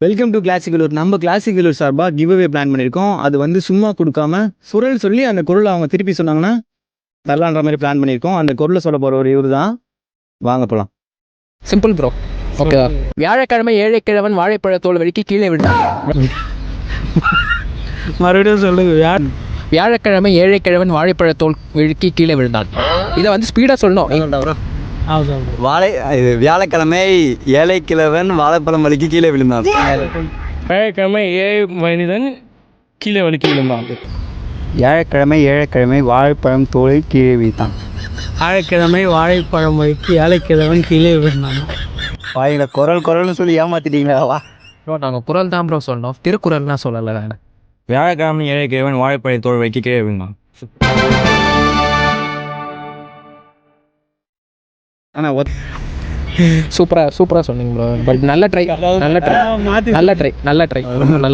Welcome to கிளாசிக்கலூர். நம்ம கிளாசிக்கலூர் சார்பாக give away plan பண்ணியிருக்கோம். அது வந்து சும்மா கொடுக்காம குரல் சொல்லி அந்த குரலை அவங்க திருப்பி சொன்னாங்கன்னா தரலான்ற மாதிரி பிளான் பண்ணியிருக்கோம். அந்த குரலை சொல்ல போகிற ஒரு இவர் தான். வாங்க போகலாம். Simple bro. ஓகேவா? வியாழக்கிழமை ஏழைக்கிழவன் வாழைப்பழத்தோல் வெடிக்கி கீழே விழுந்தான். மறுபடியும் சொல்லுங்க. வியாழக்கிழமை ஏழைக்கிழவன் வாழைப்பழத்தோல் வெடிக்கி கீழே விழுந்தான். இதை வந்து ஸ்பீடாக சொல்லணும். வியாழக்கிழமை ஏழைக்கிழவன் வாழைப்பழம் வலிக்கு கீழே விழுந்தான். வியாழக்கிழமை ஏழை மனிதன் கீழே வலிக்கு விழுந்தான். வியாழக்கிழமை ஏழைக்கிழமை வாழைப்பழம் தோலை கீழே விழுந்தான். வியாழக்கிழமை வாழைப்பழம் வலிக்கு ஏழைக்கிழவன் கீழே விழுந்தான். வாயில குரல்னு சொல்லி ஏமாத்திட்டீங்களா? வா ப்ரோ, நாங்கள் குரல் தான் ப்ரோ சொன்னோம், திருக்குறள்லாம் சொல்லலை. வேணாம். வியாழக்கிழமை ஏழைக்கிழவன் வாழைப்பழ தோல் வலிக்கு கீழே விழுந்தான். ஆனால் சூப்பராக சொன்னீங்க ப்ரோ. பட் நல்ல ட்ரை, நல்ல ட்ரை, நல்ல ட்ரை, நல்ல ட்ரை, நல்லா